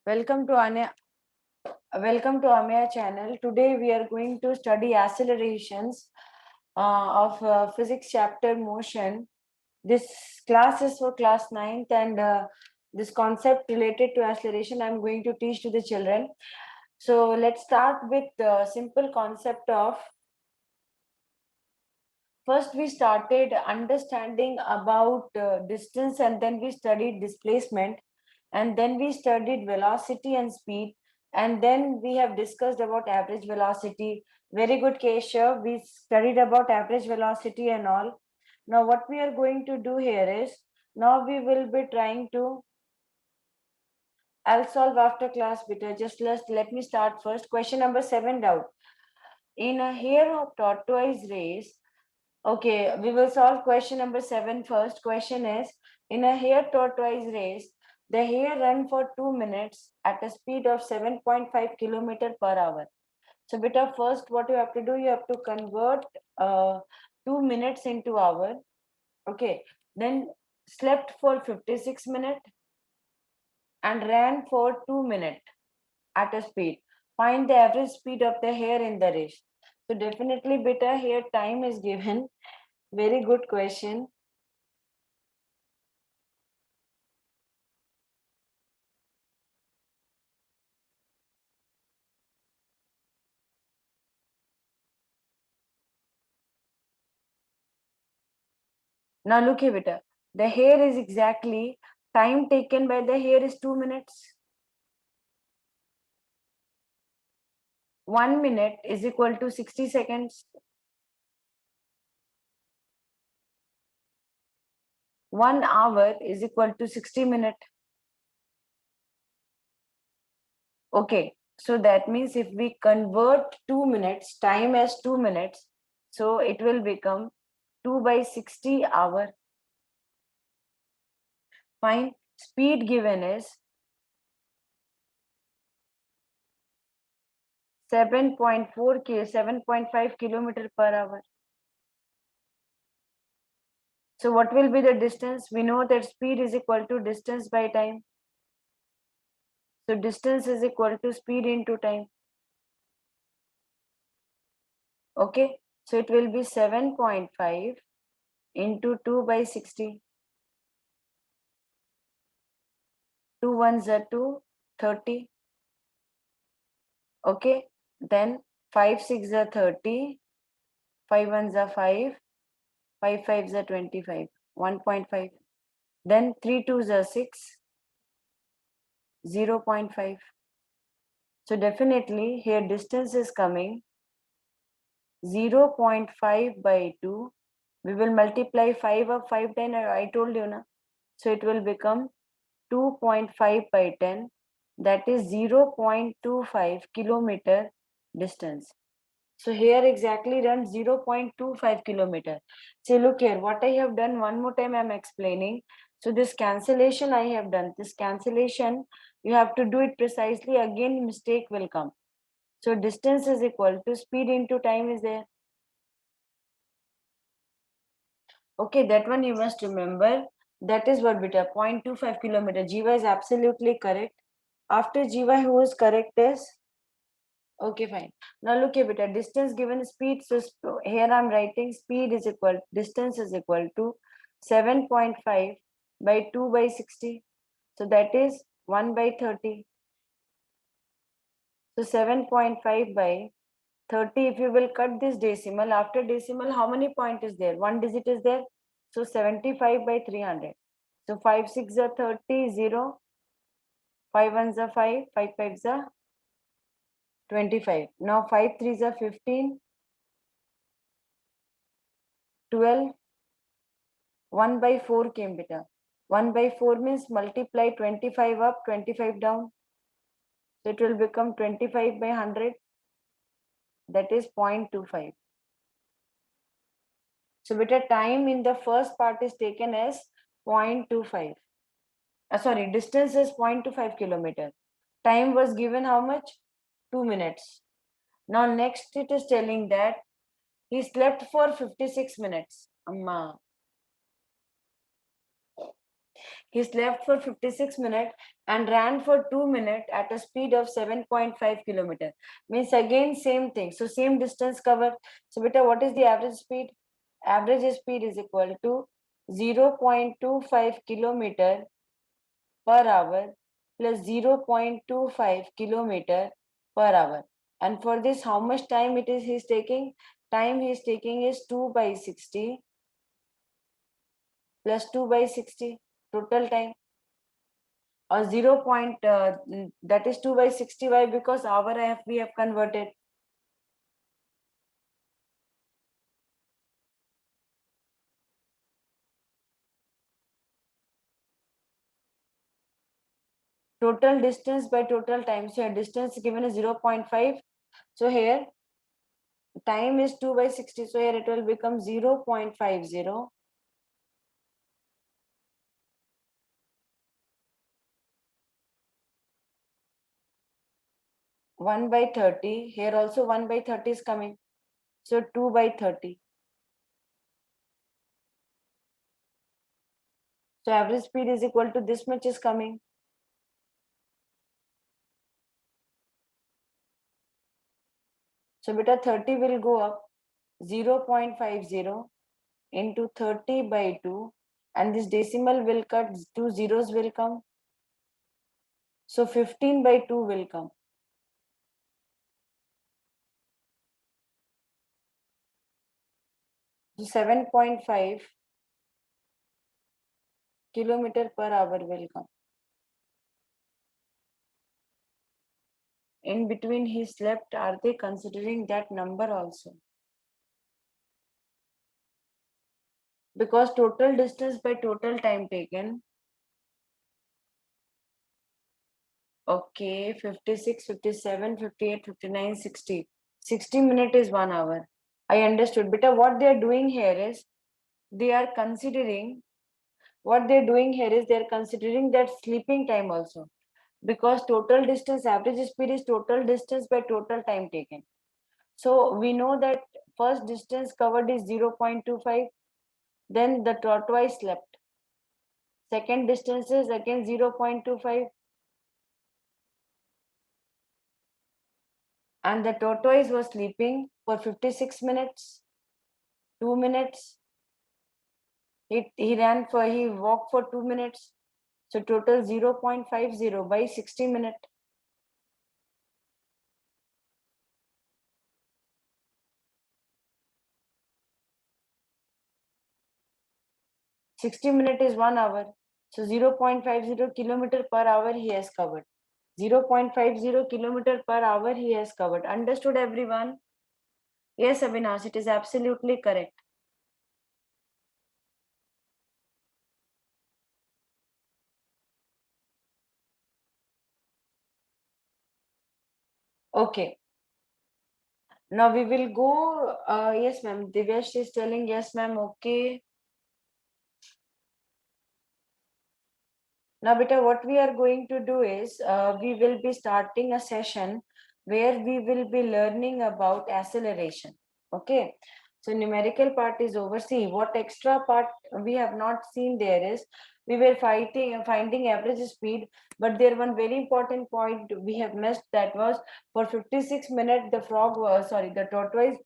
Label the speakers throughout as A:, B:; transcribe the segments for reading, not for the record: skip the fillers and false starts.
A: Welcome to Amaya channel. Today we are going to study accelerations of physics chapter motion. This class is for class 9th and this concept related to acceleration I'm going to teach to the children. So let's start with the simple concept of. First, we started understanding about distance, and then we studied displacement, and then we studied velocity and speed, and then we have discussed about average velocity. Very good, Keshav. We studied about average velocity and all. Now, what we are going to do here is, now we will be trying to. I'll solve after class, beta. Just let me start first. Question number 7 doubt. In a hare of tortoise race, okay, we will solve question number 7 first. Question is, in a hare tortoise race, the hare run for 2 minutes at a speed of 7.5 kilometer per hour. So beta, first what you have to do, you have to convert 2 minutes into hour. Okay, then slept for 56 minutes and ran for 2 minutes at a speed. Find the average speed of the hare in the race. So definitely beta, here time is given. Very good question. Now look here, beta. The hare is exactly time taken by the hare is 2 minutes. 1 minute is equal to 60 seconds. 1 hour is equal to 60 minutes. Okay, so that means if we convert 2 minutes, time as 2 minutes, so it will become 2 by 60 hour. Fine. Speed given is 7.5 kilometer per hour. So what will be the distance? We know that speed is equal to distance by time. So distance is equal to speed into time. Okay, so it will be 7.5 into 2 by 60. 2 ones are 2, 30. Okay, then 5 6 are 30, 5 ones are 5, 5 5s are 25, 1.5. Then 3 2s are 6, 0.5. So definitely here distance is coming 0.5 by 2. We will multiply 5 of 5 10. I told you na. So it will become 2.5 by 10. That is 0.25 kilometer distance. So here exactly runs 0.25 kilometer. See, look here, what I have done, one more time I am explaining. So this cancellation I have done, this cancellation, you have to do it precisely, again mistake will come. So distance is equal to speed into time is there. Okay, that one you must remember. That is what beta, 0.25 kilometer. Jiva is absolutely correct. After Jiva, who is correct is? Okay, fine. Now look here, beta. Distance given speed. So here I'm writing speed is equal, distance is equal to 7.5 by 2 by 60. So that is 1 by 30. So 7.5 by 30. If you will cut this decimal, after decimal, how many point is there? One digit is there. So 75 by 300. So 5 6 are 30, 0. 5 ones are 5, 5 5s are 25. Now 5 3s are 15, 12. 1 by 4 came beta. 1 by 4 means multiply 25 up, 25 down. So it will become 25 by 100. That is 0.25. So beta, time in the first part is taken as 0.25. Sorry, distance is 0.25 kilometer. Time was given how much? 2 minutes. Now next it is telling that he slept for 56 minutes. Amma. He slept for 56 minutes and ran for 2 minutes at a speed of 7.5 kilometer. Means again same thing. So same distance covered. So beta, what is the average speed? Average speed is equal to 0.25 kilometer per hour plus 0.25 kilometer per hour. And for this, how much time it is he's taking? Time he's taking is 2 by 60 plus 2 by 60 total time, or 0. That is 2 by 60. Why? Because hour we have converted. Total distance by total time. So here distance given is 0.5. So here time is 2 by 60. So here it will become 0.50. 1 by 30. Here also 1 by 30 is coming. So 2 by 30. So average speed is equal to this much is coming. So beta 30 will go up 0.50 into 30 by 2, and this decimal will cut, 2 zeros will come. So 15 by 2 will come. So 7.5 kilometer per hour will come. In between he slept, are they considering that number also? Because total distance by total time taken. Okay, 56, 57, 58, 59, 60. 60 minutes is 1 hour. I understood. Beta, what they are doing here is they are considering, they're considering that sleeping time also. Because total distance, average speed is total distance by total time taken. So we know that first distance covered is 0.25, then the tortoise slept. Second distance is again 0.25, and the tortoise was sleeping for 56 minutes, 2 minutes. He walked for 2 minutes. So total 0.50 by 60 minutes. 60 minutes is 1 hour. So 0.50 kilometer per hour he has covered. 0.50 kilometer per hour he has covered. Understood everyone? Yes, Avinash, it is absolutely correct. Okay. Now we will go. Yes, ma'am. Divyash is telling yes, ma'am. Okay. Now, beta, what we are going to do is we will be starting a session where we will be learning about acceleration. Okay. So numerical part is over. See, what extra part we have not seen there is we were finding average speed, but there one very important point we have missed, that was for 56 minutes the tortoise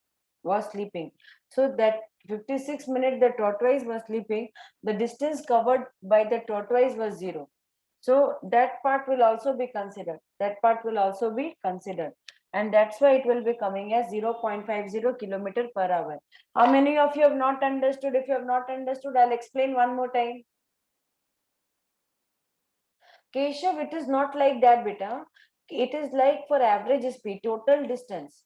A: was sleeping. So that 56 minutes the tortoise was sleeping, the distance covered by the tortoise was 0. So that part will also be considered. And that's why it will be coming as 0.50 kilometer per hour. How many of you have not understood? If you have not understood, I'll explain one more time. Keshav, it is not like that, beta. It is like for average speed, total distance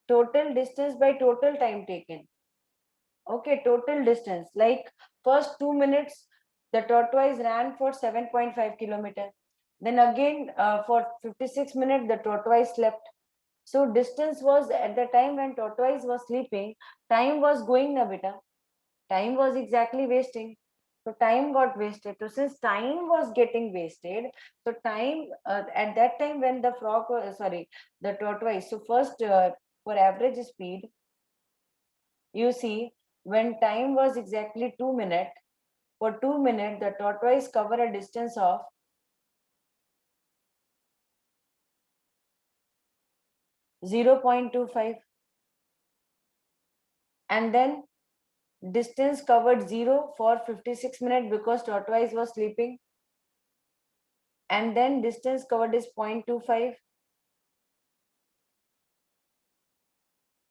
A: by total time taken. Okay, total distance. Like first 2 minutes, the tortoise ran for 7.5 kilometer. Then again, for 56 minutes, the tortoise slept. So distance was, at the time when tortoise was sleeping, time was going na beta. Time was exactly wasting. So time got wasted. So since time was getting wasted, so time at that time when the tortoise. So first, for average speed, you see, when time was exactly 2 minutes, for 2 minutes, the tortoise cover a distance of 0.25, and then distance covered 0 for 56 minutes because tortoise was sleeping, and then distance covered is 0.25.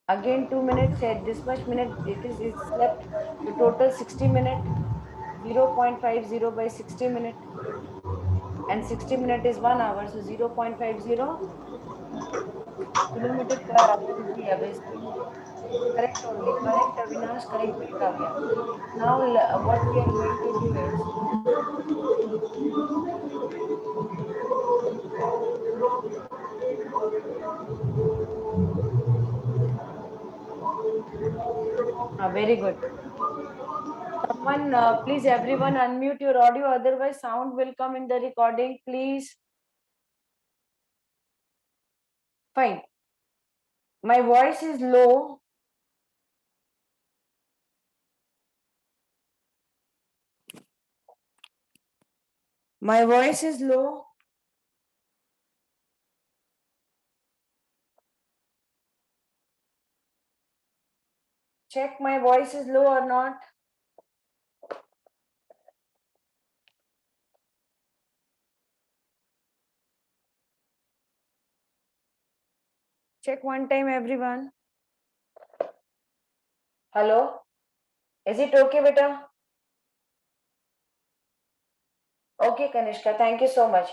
A: Again 2 minutes, at this much minute it is slept. So total 60 minutes, 0.50 by 60 minutes, and 60 minutes is 1 hour. So 0.50 kilometer per hour is the speed. Correct only. Correct, Avinash. Correct, Kavya. Now what we are going to do is, very good. Someone, please, everyone, unmute your audio. Otherwise, sound will come in the recording. Please. Fine. My voice is low. My voice is low. Check my voice is low or not. Check one time, everyone. Hello. Is it okay, beta? Okay, Kanishka, thank you so much.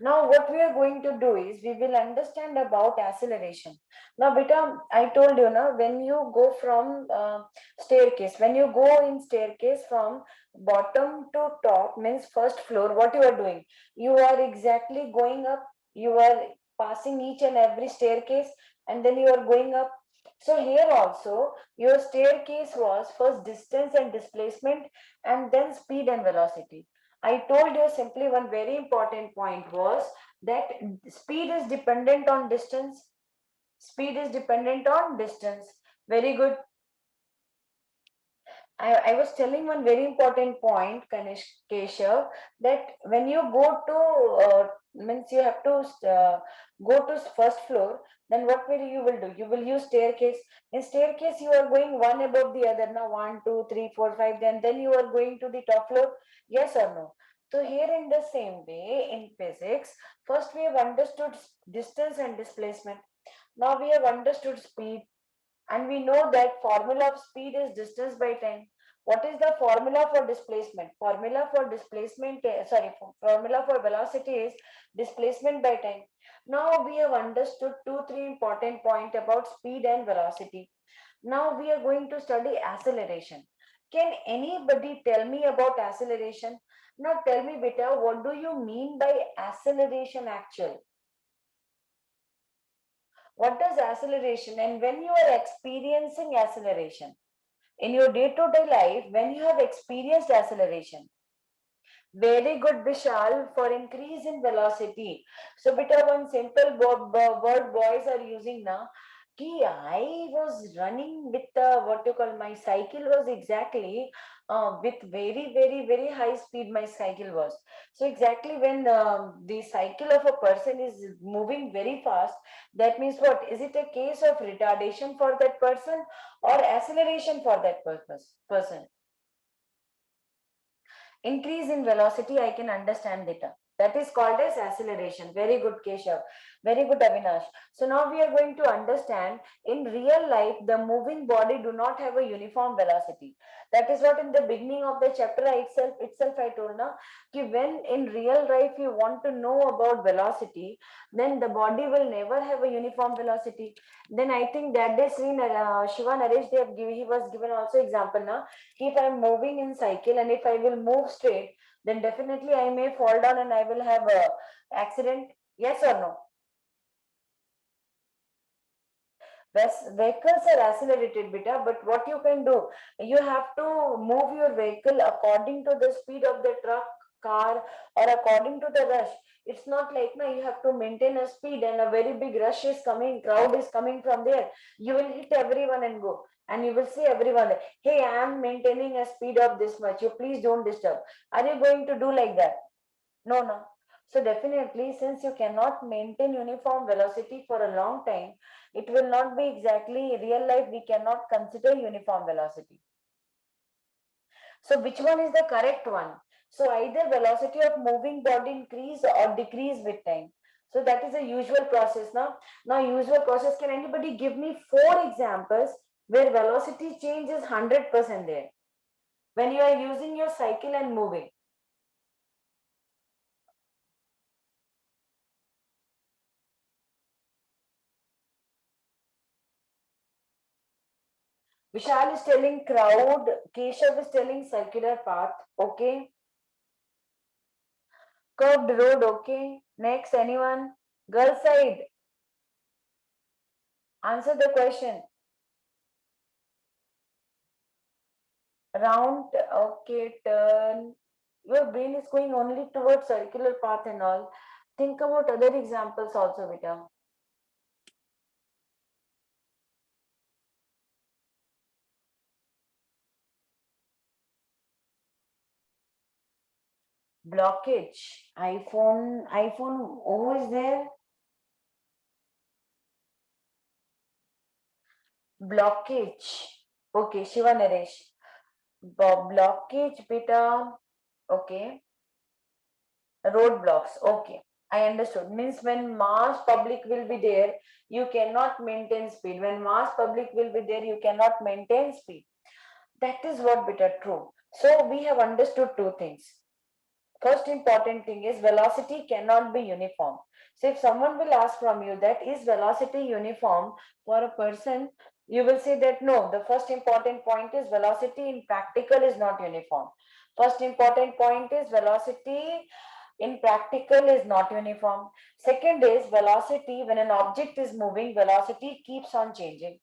A: Now, what we are going to do is we will understand about acceleration. Now, beta, I told you now, when you go from staircase, when you go in staircase from bottom to top, means first floor, what you are doing? You are exactly going up, you are passing each and every staircase, and then you are going up. So here also, your staircase was first distance and displacement, and then speed and velocity. I told you simply one very important point was that speed is dependent on distance. Speed is dependent on distance. Very good. I was telling one very important point, Kanish Keshav, that when you go to means you have to go to first floor, then what will you will do? You will use staircase. In staircase, you are going one above the other. Now 1, 2, 3, 4, 5. Then you are going to the top floor. Yes or no? So here in the same way in physics, first we have understood distance and displacement. Now we have understood speed, and we know that formula of speed is distance by time. What is the formula for displacement? Formula for displacement, formula for velocity is displacement by time. Now we have understood two, three important points about speed and velocity. Now we are going to study acceleration. Can anybody tell me about acceleration? Now tell me, beta, what do you mean by acceleration actual? What does acceleration, and when you are experiencing acceleration in your day-to-day life, when you have experienced acceleration? Very good, Vishal, for increase in velocity. So, beta, one simple word boys are using now. Ki I was running with what you call, my cycle was exactly with very, very, very high speed. My cycle was. So exactly when the cycle of a person is moving very fast, that means what? Is it a case of retardation for that person or acceleration for that person? Increase in velocity, I can understand that. That is called as acceleration. Very good, Keshav. Very good, Avinash. So now we are going to understand in real life, the moving body do not have a uniform velocity. That is what in the beginning of the chapter itself I told now, ki when in real life you want to know about velocity, then the body will never have a uniform velocity. Then I think that day Shiva Naresh, he was given also example now. If I'm moving in cycle and if I will move straight, then definitely I may fall down and I will have a accident. Yes or no? Vehicles are accelerated, beta, but what you can do, you have to move your vehicle according to the speed of the truck, car, or according to the rush. It's not like now you have to maintain a speed and a very big rush is coming, crowd is coming from there. You will hit everyone and go. And you will say everyone, hey, I am maintaining a speed of this much. You please don't disturb. Are you going to do like that? No, no. So definitely, since you cannot maintain uniform velocity for a long time, it will not be exactly real life. We cannot consider uniform velocity. So which one is the correct one? So either velocity of moving body increase or decrease with time. So that is a usual process now. Now usual process, can anybody give me 4 examples where velocity change is 100% there? When you are using your cycle and moving. Vishal is telling crowd, Keshav is telling circular path, okay. Curved road, okay. Next, anyone? Girl side, answer the question. Round, okay, turn. Your brain is going only towards circular path and all. Think about other examples also, beta. Blockage. iPhone, who is there? Blockage. Okay, Shiva Naresh. Blockage, beta. Okay. Roadblocks. Okay. I understood. Means when mass public will be there, you cannot maintain speed. When mass public will be there, you cannot maintain speed. That is what beta true. So we have understood two things. First important thing is velocity cannot be uniform. So if someone will ask from you that is velocity uniform for a person, you will say that no, the first important point is velocity in practical is not uniform. First important point is velocity in practical is not uniform. Second is velocity when an object is moving, velocity keeps on changing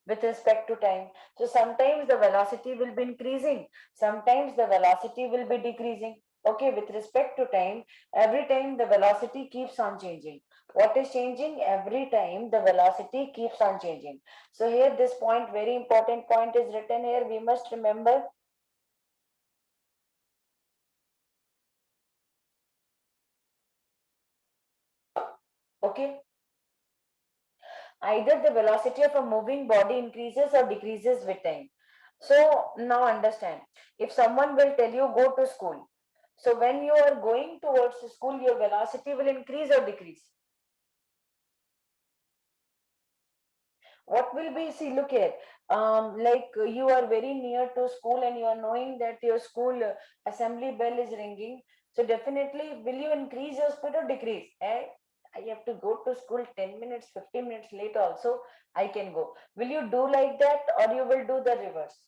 A: with respect to time. So sometimes the velocity will be increasing, sometimes the velocity will be decreasing. Okay, with respect to time, every time the velocity keeps on changing. What is changing? Every time the velocity keeps on changing. So here this point, very important point is written here. We must remember. Okay, either the velocity of a moving body increases or decreases with time. So now understand, if someone will tell you go to school, so when you are going towards the school, your velocity will increase or decrease. What will be, see, look here, like you are very near to school and you are knowing that your school assembly bell is ringing. So definitely, will you increase your speed or decrease? I have to go to school 10 minutes, 15 minutes late also, I can go. Will you do like that or you will do the reverse?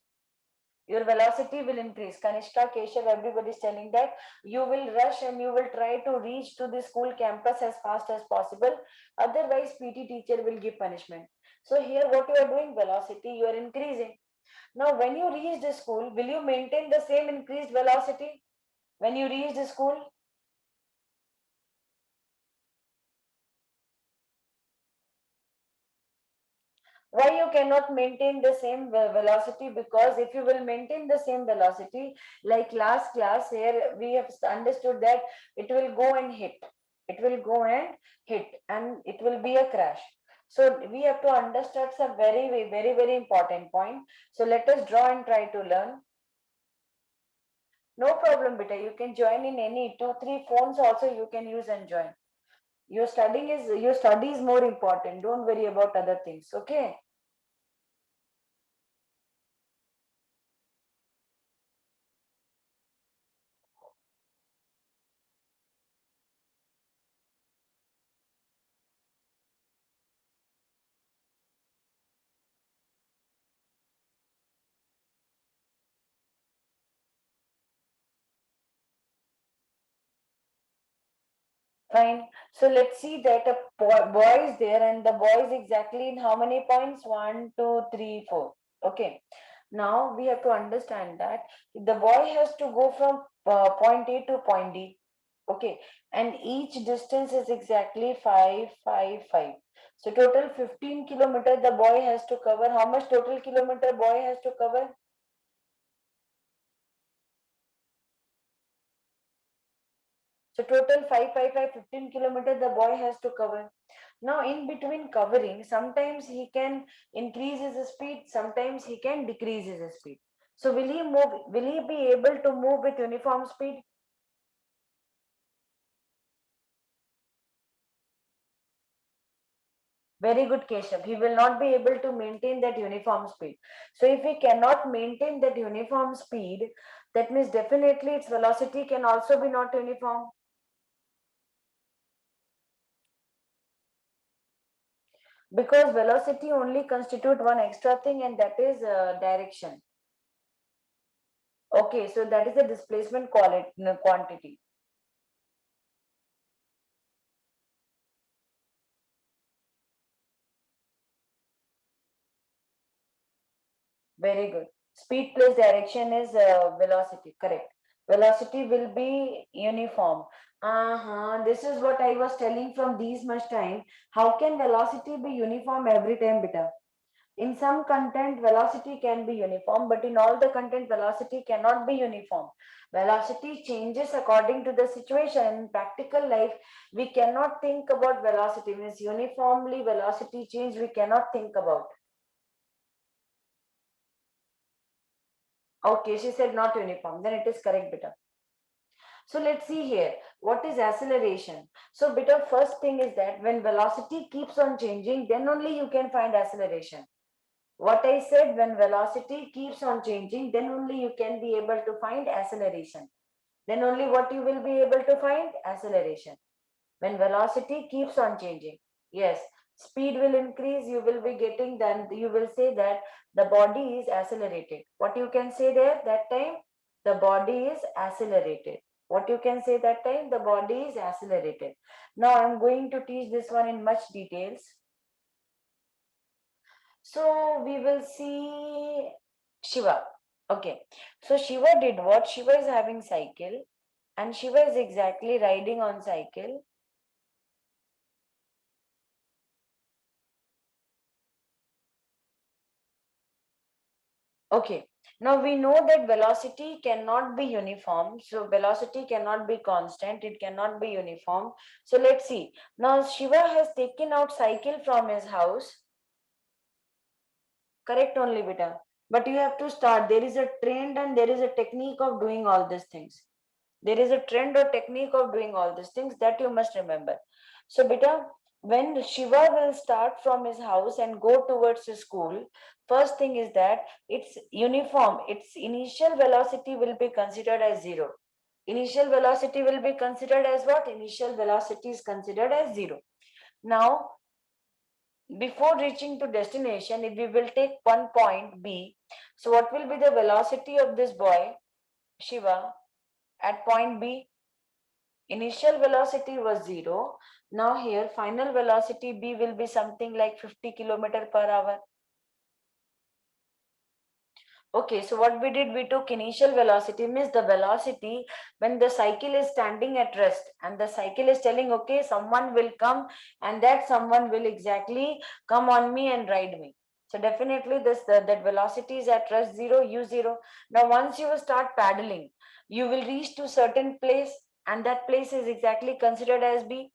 A: Your velocity will increase. Kanishka, Keshav, everybody is telling that you will rush and you will try to reach to the school campus as fast as possible. Otherwise, PT teacher will give punishment. So here what you are doing, velocity, you are increasing. Now, when you reach the school, will you maintain the same increased velocity when you reach the school? Why you cannot maintain the same velocity? Because if you will maintain the same velocity, like last class here, we have understood that it will go and hit. It will go and hit and it will be a crash. So we have to understand some very, very, very important point. So let us draw and try to learn. No problem, beta. You can join in any 2, 3 phones also you can use and join. Your study is more important. Don't worry about other things. Okay. Fine. So let's see that a boy is there and the boy is exactly in how many points? 1, 2, 3, 4. Okay. Now we have to understand that the boy has to go from point A to point D. Okay, and each distance is exactly 5, 5, 5. So total 15 kilometer the boy has to cover. How much total kilometer boy has to cover? So total 5, 5, 5, 15 kilometer the boy has to cover. Now in between covering, sometimes he can increase his speed, sometimes he can decrease his speed. So will he be able to move with uniform speed? Very good, Keshav. He will not be able to maintain that uniform speed. So if he cannot maintain that uniform speed, that means definitely its velocity can also be not uniform. Because velocity only constitute one extra thing, and that is direction. Okay, so that is the displacement quality, quantity. Very good. Speed plus direction is velocity, correct. Velocity will be uniform. This is what I was telling from these much time. How can velocity be uniform every time, beta? In some content, velocity can be uniform, but in all the content, velocity cannot be uniform. Velocity changes according to the situation. In practical life, we cannot think about velocity. Means uniformly velocity change, we cannot think about. Okay, she said not uniform. Then it is correct, beta. So let's see here. What is acceleration? So beta, first thing is that when velocity keeps on changing, then only you can find acceleration. What I said, when velocity keeps on changing, then only you can be able to find acceleration. Then only what you will be able to find? Acceleration. When velocity keeps on changing. Yes, speed will increase, you will be getting, then you will say that the body is accelerated. What you can say there that time? The body is accelerated. What you can say that time? The body is accelerated. Now I'm going to teach this one in much details. So we will see Shiva. Okay. So Shiva did what? Shiva is having cycle and Shiva is exactly riding on cycle. Okay. Now we know that velocity cannot be uniform. So velocity cannot be constant. It cannot be uniform. So let's see. Now Shiva has taken out cycle from his house. Correct only, beta. But you have to start. There is a trend and there is a technique of doing all these things. There is a trend or technique of doing all these things that you must remember. So, beta, when Shiva will start from his house and go towards his school, first thing is that it's uniform. Its initial velocity will be considered as zero. Initial velocity will be considered as what? Initial velocity is considered as zero. Now, before reaching to destination, if we will take one point B, so what will be the velocity of this boy, Shiva, at point B? Initial velocity was zero. Now here final velocity B will be something like 50 kilometer per hour. Okay, so what we did, we took initial velocity, means the velocity when the cycle is standing at rest and the cycle is telling, okay, someone will come and that someone will exactly come on me and ride me. So definitely that velocity is at rest zero, u zero. Now once you start paddling, you will reach to certain place and that place is exactly considered as B.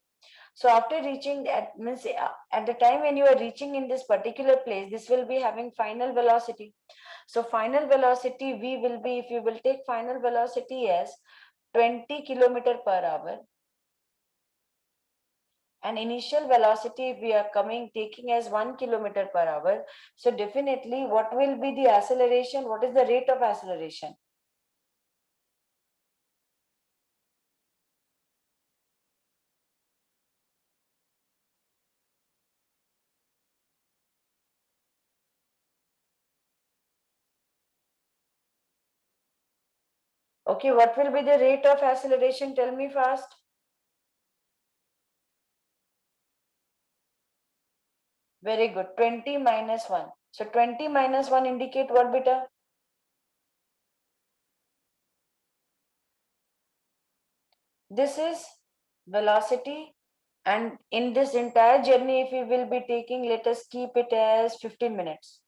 A: So after reaching at means at the time when you are reaching in this particular place, this will be having final velocity. So final velocity V will be, if you will take final velocity as 20 kilometer per hour and initial velocity if we are coming taking as 1 kilometer per hour. So definitely what will be the acceleration? What is the rate of acceleration? Okay, what will be the rate of acceleration? Tell me fast. Very good. 20 minus 1. So 20 minus 1 indicate what, beta? This is velocity, and in this entire journey, if we will be taking, let us keep it as 15 minutes.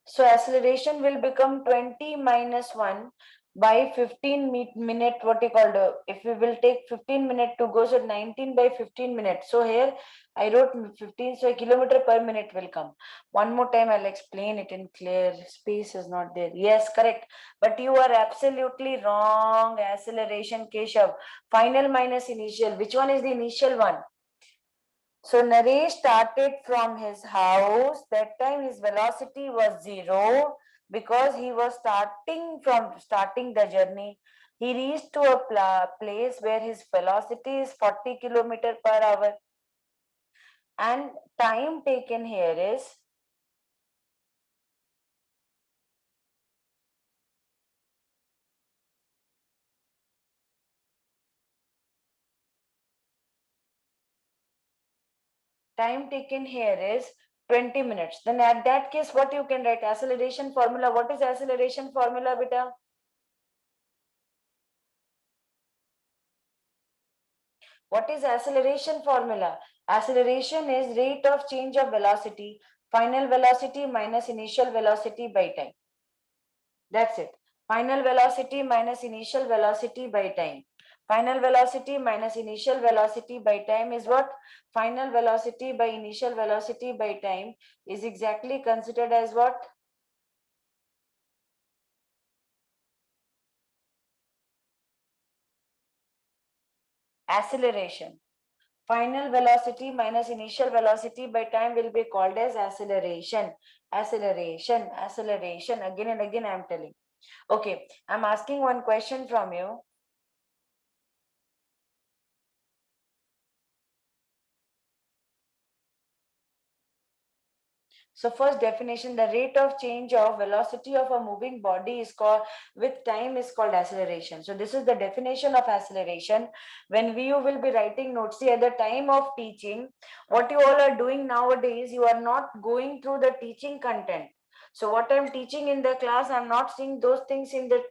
A: So acceleration will become 20 minus 1 by 15 minute, what you call the, if we will take 15 minute to go, so 19 by 15 minutes. So here I wrote 15, so a kilometer per minute will come. One more time I'll explain it in clear, space is not there. Yes, correct. But you are absolutely wrong. Acceleration, Keshav. Final minus initial. Which one is the initial one? So Naresh started from his house. That time his velocity was 0 because he was starting the journey. He reached to a place where his velocity is 40 kilometer per hour. And time taken here is time taken here is 20 minutes. Then at that case, what you can write? Acceleration formula. What is acceleration formula, beta? What is acceleration formula? Acceleration is rate of change of velocity, final velocity minus initial velocity by time. That's it. Final velocity minus initial velocity by time. Final velocity minus initial velocity by time is what? Final velocity by initial velocity by time is exactly considered as what? Acceleration. Final velocity minus initial velocity by time will be called as acceleration. Acceleration, acceleration. Again and again, I'm telling. Okay, I'm asking one question from you. So first definition, the rate of change of velocity of a moving body is called, with time, is called acceleration. So this is the definition of acceleration. When you will be writing notes, see, at the time of teaching, what you all are doing nowadays, you are not going through the teaching content. So what I'm teaching in the class, I'm not seeing those things in the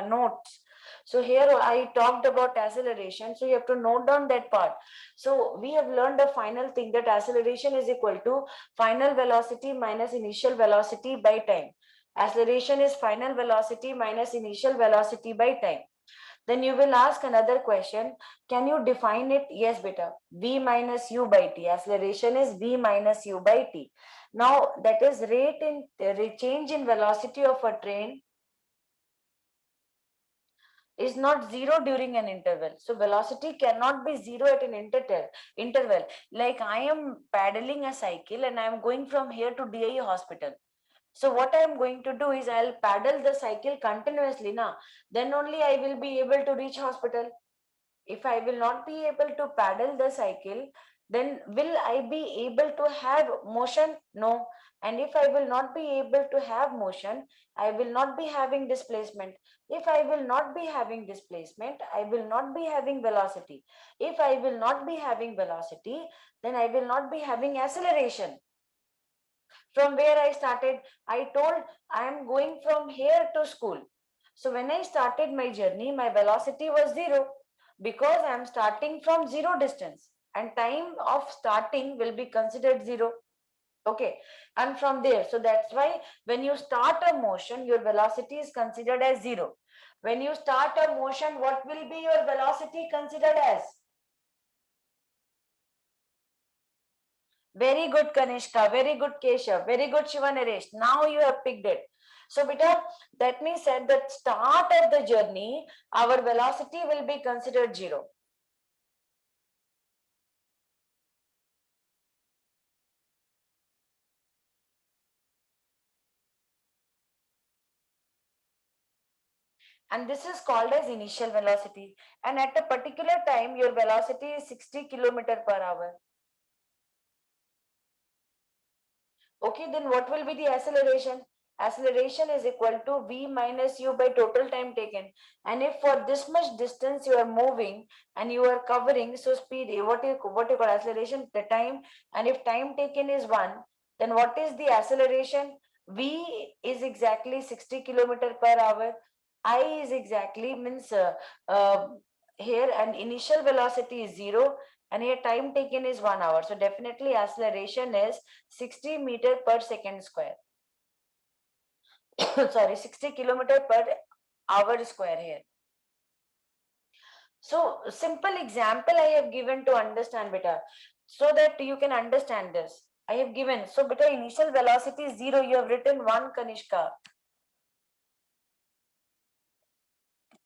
A: notes. So here I talked about acceleration. So you have to note down that part. So we have learned a final thing, that acceleration is equal to final velocity minus initial velocity by time. Acceleration is final velocity minus initial velocity by time. Then you will ask another question. Can you define it? Yes, beta. V minus u by t. Acceleration is v minus u by t. Now that is rate in change in velocity of a train is not zero during an interval. So velocity cannot be zero at an interval. Like I am paddling a cycle and I am going from here to DIE hospital. So what I am going to do is I'll paddle the cycle continuously now. Then only I will be able to reach hospital. If I will not be able to paddle the cycle, then will I be able to have motion? No. And if I will not be able to have motion, I will not be having displacement. If I will not be having displacement, I will not be having velocity. If I will not be having velocity, then I will not be having acceleration. From where I started, I told I am going from here to school. So when I started my journey, my velocity was zero because I am starting from zero distance and time of starting will be considered zero. Okay, and from there, so that's why when you start a motion, your velocity is considered as zero. When you start a motion, what will be your velocity considered as? Very good, Kanishka. Very good, Keshav. Very good, Shiva Naresh. Now you have picked it. So, beta, that means at the start of the journey, our velocity will be considered zero. And this is called as initial velocity. And at a particular time, your velocity is 60 kilometer per hour. Okay, then what will be the acceleration? acceleration is equal to v minus u by total time taken. And if for this much distance you are moving and you are covering, so speed, what you call acceleration, the time, and if time taken is 1, then what is the acceleration? V is exactly 60 kilometer per hour. I is exactly means uh, here an initial velocity is 0 and here time taken is 1 hour. So definitely acceleration is 60 meter per second square. Sorry, 60 kilometer per hour square here. So simple example I have given to understand beta, so that you can understand this. I have given, so beta initial velocity is 0, you have written 1 Kanishka.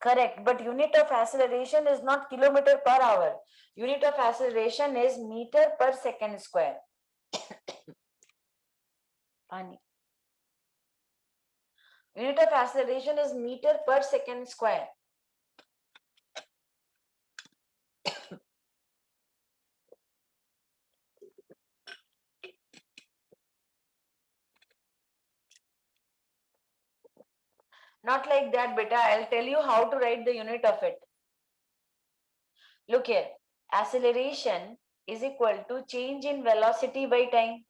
A: Correct, but unit of acceleration is not kilometer per hour. Unit of acceleration is meter per second square. Unit of acceleration is meter per second square. Not like that, beta. I'll tell you how to write the unit of it. Look here. Acceleration is equal to change in velocity by time.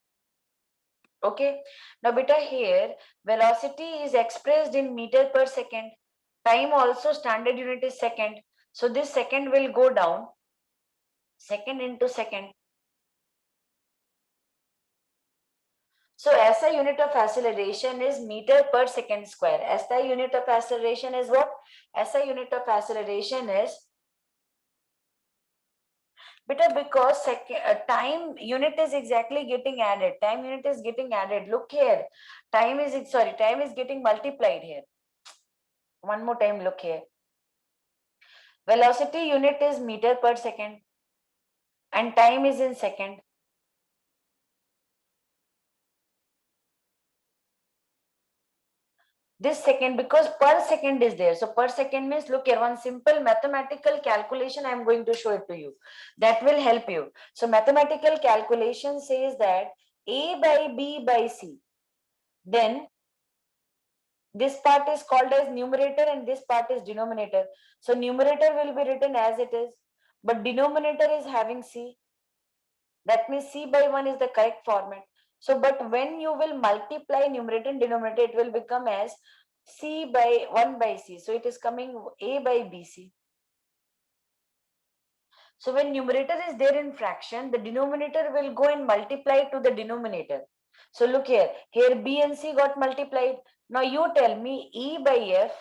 A: Okay. Now, beta, here velocity is expressed in meter per second. Time also standard unit is second. So this second will go down. Second into second. So SI unit of acceleration is meter per second square. SI unit of acceleration is what? SI unit of acceleration is because time unit is exactly getting added. Time unit is getting added. Look here. Time is getting multiplied here. One more time, look here. Velocity unit is meter per second and time is in second. This second, because per second is there. So per second means, look here, one simple mathematical calculation I am going to show it to you. That will help you. So mathematical calculation says that A by B by C. Then this part is called as numerator and this part is denominator. So numerator will be written as it is, but denominator is having C. That means C by 1 is the correct format. So, but when you will multiply numerator and denominator, it will become as C by 1 by C. So, it is coming A by BC. So, when numerator is there in fraction, the denominator will go and multiply to the denominator. So, look here. Here B and C got multiplied. Now, you tell me E by F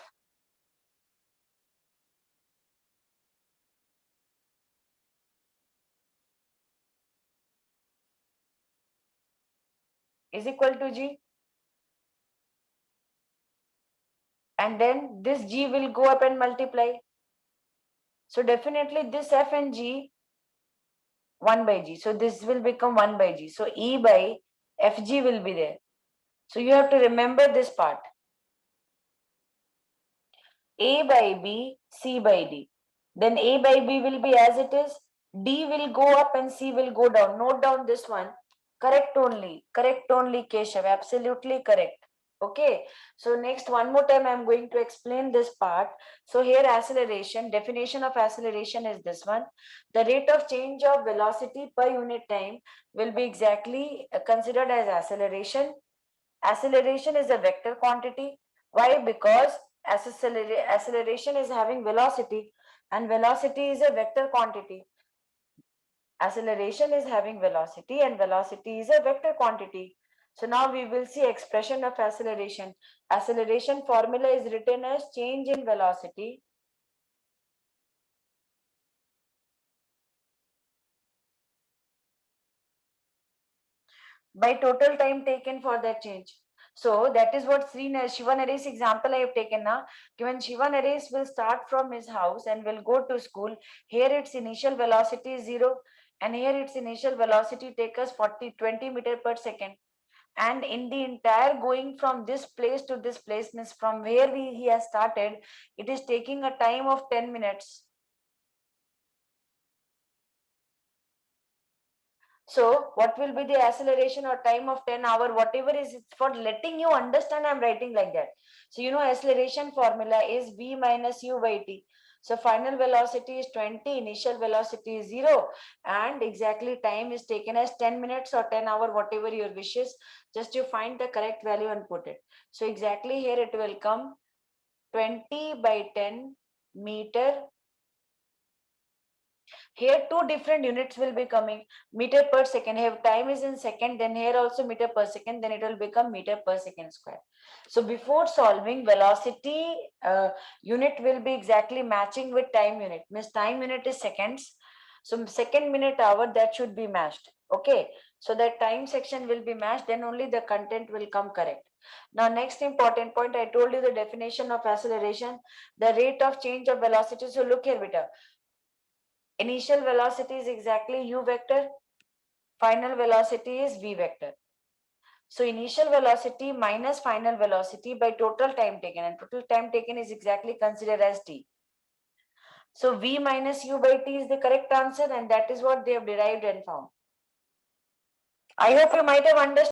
A: is equal to G. And then this G will go up and multiply. So definitely this F and G 1 by G. So this will become 1 by G. So E by FG will be there. So you have to remember this part. A by B, C by D. Then A by B will be as it is. D will go up and C will go down. Note down this one. Correct only. Correct only, Keshav. Absolutely correct. Okay, so next one more time I'm going to explain this part. So here acceleration, definition of acceleration is this one. The rate of change of velocity per unit time will be exactly considered as acceleration. Acceleration is a vector quantity. Why? Because acceleration is having velocity and velocity is a vector quantity. Acceleration is having velocity and velocity is a vector quantity. So now we will see expression of acceleration. Acceleration formula is written as change in velocity by total time taken for that change. So that is what Shiva Naresh example I have taken now. When Shiva Naresh will start from his house and will go to school, here its initial velocity is 0 and here its initial velocity takes us 20 meter per second. And in the entire going from this place to this place, means from where he has started, it is taking a time of 10 minutes. So what will be the acceleration or time of 10 hour, whatever is, it's for letting you understand, I'm writing like that. So you know acceleration formula is v minus u by t. So final velocity is 20, initial velocity is 0, and exactly time is taken as 10 minutes or 10 hour, whatever your wishes. Just you find the correct value and put it. So exactly here it will come 20 by 10 meter. Here two different units will be coming, meter per second. Here time is in second, then here also meter per second, then it will become meter per second square. So before solving, velocity unit will be exactly matching with time unit. Means time unit is seconds. So second, minute, hour, that should be matched. Okay. So that time section will be matched, then only the content will come correct. Now, next important point, I told you the definition of acceleration, the rate of change of velocity. So look here, beta. Initial velocity is exactly u vector, final velocity is v vector. So initial velocity minus final velocity by total time taken, and total time taken is exactly considered as t. So v minus u by t is the correct answer, and that is what they have derived and found. I hope you might have understood.